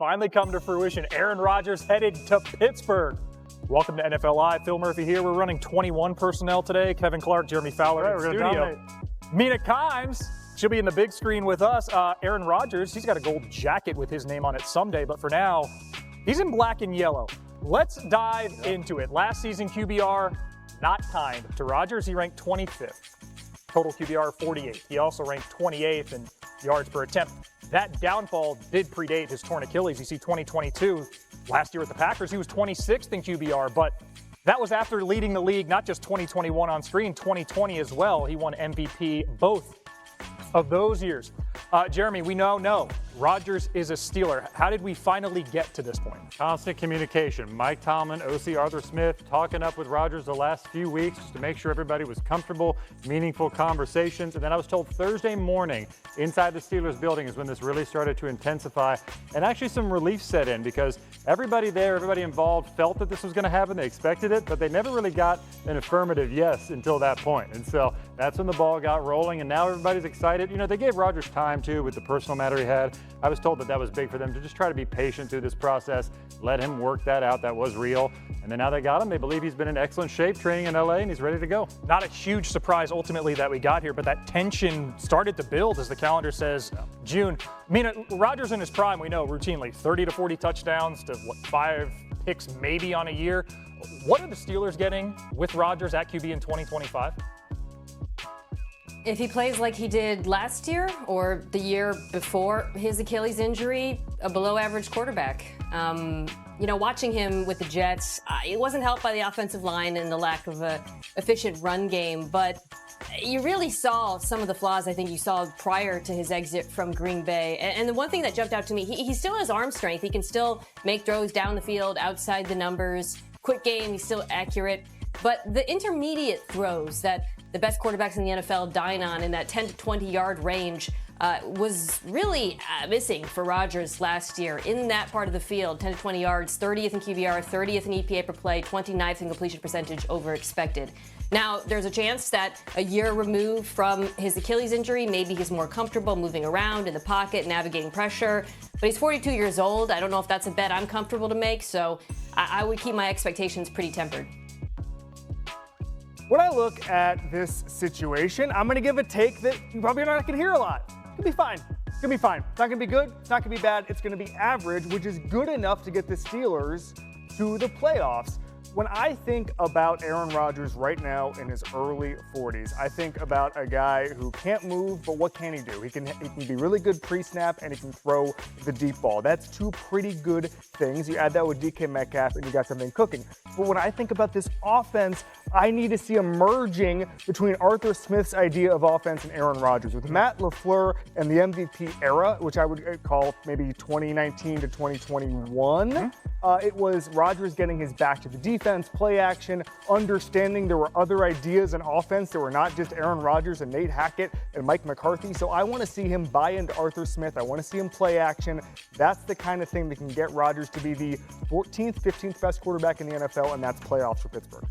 finally come to fruition. Aaron Rodgers headed to Pittsburgh. Welcome to NFL Live. Phil Murphy here. We're running 21 personnel today. Kevin Clark, Jeremy Fowler in the studio. Mina Kimes, she'll be in the big screen with us. Aaron Rodgers, he's got a gold jacket with his name on it someday, but for now, he's in black and yellow. Let's dive into it. Last season, QBR, not kind to Rodgers. He ranked 25th. Total QBR, 48th. He also ranked 28th in yards per attempt. That downfall did predate his torn Achilles. You see 2022, last year with the Packers, he was 26th in QBR, but that was after leading the league, not just 2021 on screen, 2020 as well. He won MVP both of those years. Jeremy, we know Rodgers is a Steeler. How did we finally get to this point? Constant communication. Mike Tomlin, OC Arthur Smith, talking up with Rodgers the last few weeks just to make sure everybody was comfortable, meaningful conversations. And then I was told Thursday morning inside the Steelers building is when this really started to intensify. And actually some relief set in because everybody there, everybody involved felt that this was going to happen. They expected it, but they never really got an affirmative yes until that point. And so that's when the ball got rolling. And now everybody's excited. You know, they gave Rodgers time too with the personal matter he had. I was told that that was big for them to just try to be patient through this process, let him work that out. That was real. And then now they got him. They believe he's been in excellent shape training in LA and he's ready to go. Not a huge surprise ultimately that we got here, but that tension started to build as the calendar says June. I mean, Rodgers in his prime, we know routinely 30 to 40 touchdowns to 5 picks maybe on a year. What are the Steelers getting with Rodgers at QB in 2025? If he plays like he did last year or the year before his Achilles injury, a below-average quarterback. Watching him with the Jets, it wasn't helped by the offensive line and the lack of an efficient run game, but you really saw some of the flaws I think you saw prior to his exit from Green Bay. And the one thing that jumped out to me, he still has arm strength. He can still make throws down the field, outside the numbers. Quick game, he's still accurate. But the intermediate throws that the best quarterbacks in the NFL dine on in that 10 to 20-yard range was really missing for Rodgers last year in that part of the field. 10 to 20 yards, 30th in QBR, 30th in EPA per play, 29th in completion percentage over expected. Now, there's a chance that a year removed from his Achilles injury, maybe he's more comfortable moving around in the pocket, navigating pressure. But he's 42 years old. I don't know if that's a bet I'm comfortable to make, so I would keep my expectations pretty tempered. When I look at this situation, I'm going to give a take that you probably are not going to hear a lot. It's going to be fine. It's going to be fine. It's not going to be good. It's not going to be bad. It's going to be average, which is good enough to get the Steelers to the playoffs. When I think about Aaron Rodgers right now in his early 40s, I think about a guy who can't move, but what can he do? He can be really good pre-snap and he can throw the deep ball. That's two pretty good things. You add that with DK Metcalf and you got something cooking. But when I think about this offense, I need to see a merging between Arthur Smith's idea of offense and Aaron Rodgers. With Matt LaFleur and the MVP era, which I would call maybe 2019 to 2021, it was Rodgers getting his back to the defense, play action, understanding there were other ideas in offense. There were not just Aaron Rodgers and Nate Hackett and Mike McCarthy. So I want to see him buy into Arthur Smith. I want to see him play action. That's the kind of thing that can get Rodgers to be the 14th, 15th best quarterback in the NFL, and that's playoffs for Pittsburgh.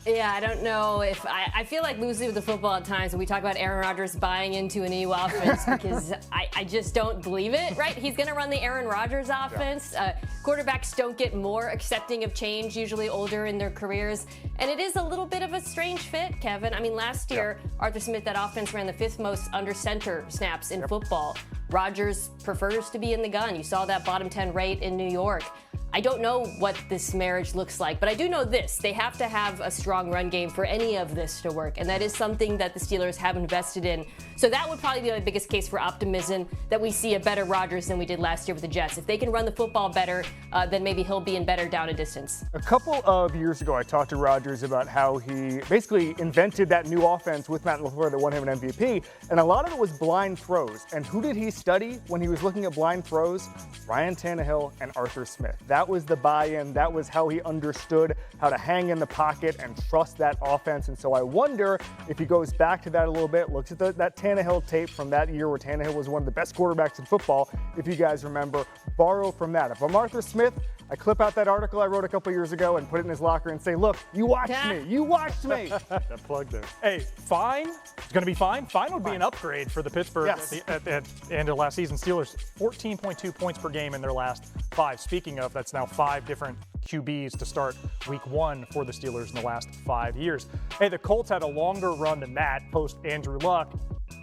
Yeah, I don't know if I feel like loosely with the football at times when we talk about Aaron Rodgers buying into a new offense because I just don't believe it, right? He's going to run the Aaron Rodgers offense. Yeah. Quarterbacks don't get more accepting of change, usually older in their careers. And it is a little bit of a strange fit, Kevin. I mean, last year, Arthur Smith, that offense ran the 5th most under center snaps in football. Rodgers prefers to be in the gun. You saw that bottom 10 rate in New York. I don't know what this marriage looks like, but I do know this. They have to have a strong run game for any of this to work, and that is something that the Steelers have invested in. So that would probably be my biggest case for optimism, that we see a better Rodgers than we did last year with the Jets. If they can run the football better, then maybe he'll be in better down a distance. A couple of years ago, I talked to Rodgers about how he basically invented that new offense with Matt LaFleur that won him an MVP, and a lot of it was blind throws. And who did he study when he was looking at blind throws? Ryan Tannehill and Arthur Smith. That was the buy-in. That was how he understood how to hang in the pocket and trust that offense. And so I wonder if he goes back to that a little bit, looks at that Tannehill tape from that year where Tannehill was one of the best quarterbacks in football, if you guys remember, borrow from that. If I'm Arthur Smith, I clip out that article I wrote a couple years ago and put it in his locker and say, look, you watched me. You watched me. That plug there. Hey, fine. It's going to be fine. Fine would be an upgrade for the Pittsburgh at the end of last season. Steelers, 14.2 points per game in their last 5. Speaking of, that's now 5 different QBs to start week 1 for the Steelers in the last 5 years. Hey, the Colts had a longer run than that post Andrew Luck.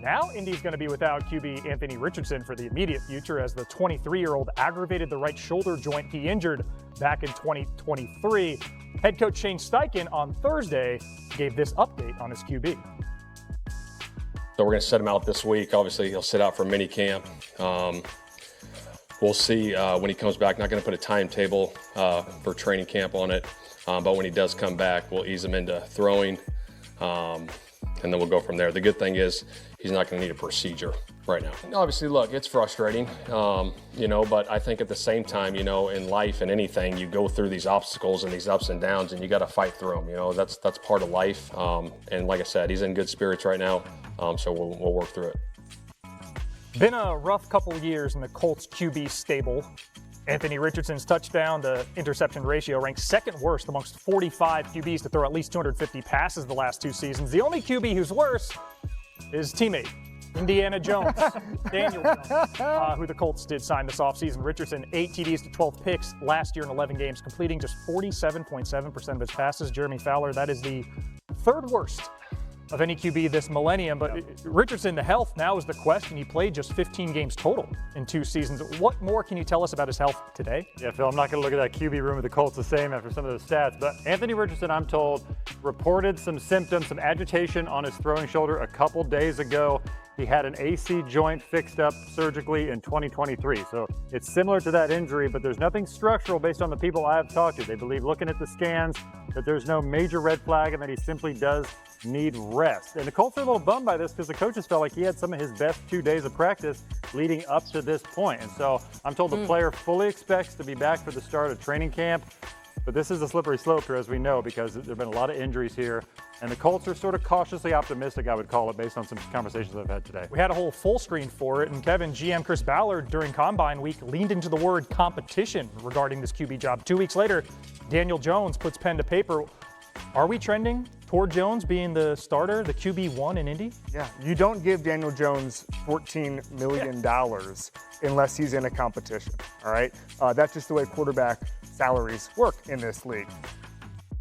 Now Indy's going to be without QB Anthony Richardson for the immediate future as the 23-year-old aggravated the right shoulder joint he injured back in 2023. Head coach Shane Steichen on Thursday gave this update on his QB. So we're going to set him out this week. Obviously, he'll sit out for mini camp. We'll see when he comes back. Not going to put a timetable for training camp on it, but when he does come back, we'll ease him into throwing, and then we'll go from there. The good thing is he's not going to need a procedure right now. Obviously, look, it's frustrating, but I think at the same time, in life and anything, you go through these obstacles and these ups and downs, and you got to fight through them. That's part of life. And like I said, he's in good spirits right now, so we'll work through it. Been a rough couple years in the Colts QB stable. Anthony Richardson's touchdown to interception ratio ranks second worst amongst 45 QBs to throw at least 250 passes the last 2 seasons. The only QB who's worse is teammate Indiana Jones, Daniel Jones, who the Colts did sign this offseason. Richardson, 8 TDs to 12 picks last year in 11 games, completing just 47.7% of his passes. Jeremy Fowler, that is the 3rd worst of any QB this millennium. But Richardson, the health now is the question. He played just 15 games total in 2 seasons. What more can you tell us about his health today? Yeah, Phil, I'm not going to look at that QB room of the Colts the same after some of those stats, but Anthony Richardson, I'm told, reported some symptoms, some agitation on his throwing shoulder a couple days ago. He had an AC joint fixed up surgically in 2023. So it's similar to that injury, but there's nothing structural based on the people I have talked to. They believe, looking at the scans, that there's no major red flag and that he simply does need rest. And the Colts are a little bummed by this because the coaches felt like he had some of his best 2 days of practice leading up to this point. And so I'm told the player fully expects to be back for the start of training camp. But this is a slippery slope here, as we know, because there have been a lot of injuries here. And the Colts are sort of cautiously optimistic, I would call it, based on some conversations I've had today. We had a whole full screen for it, and Kevin, GM Chris Ballard during Combine Week leaned into the word competition regarding this QB job. 2 weeks later, Daniel Jones puts pen to paper. Are we trending toward Jones being the starter, the QB1 in Indy? Yeah, you don't give Daniel Jones $14 million unless he's in a competition, all right? That's just the way quarterback salaries work in this league.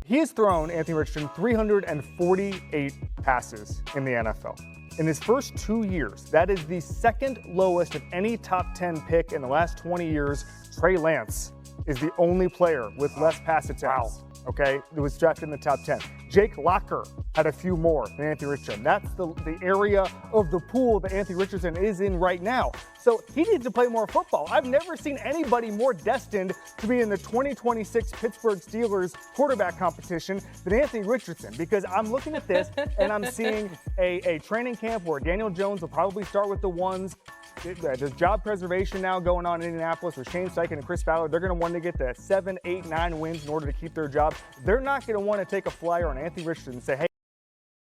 He has thrown, Anthony Richardson, 348 passes in the NFL. In his first 2 years, that is the 2nd lowest of any top 10 pick in the last 20 years. Trey Lance is the only player with less pass attempts. Okay, it was drafted in the top 10. Jake Locker had a few more than Anthony Richardson. That's the area of the pool that Anthony Richardson is in right now. So he needs to play more football. I've never seen anybody more destined to be in the 2026 Pittsburgh Steelers quarterback competition than Anthony Richardson, because I'm looking at this and I'm seeing a training camp where Daniel Jones will probably start with the ones. There's job preservation now going on in Indianapolis with Shane Steichen and Chris Ballard. They're going to want to get the 7, 8, 9 wins in order to keep their job. They're not going to want to take a flyer on Anthony Richardson and say, hey,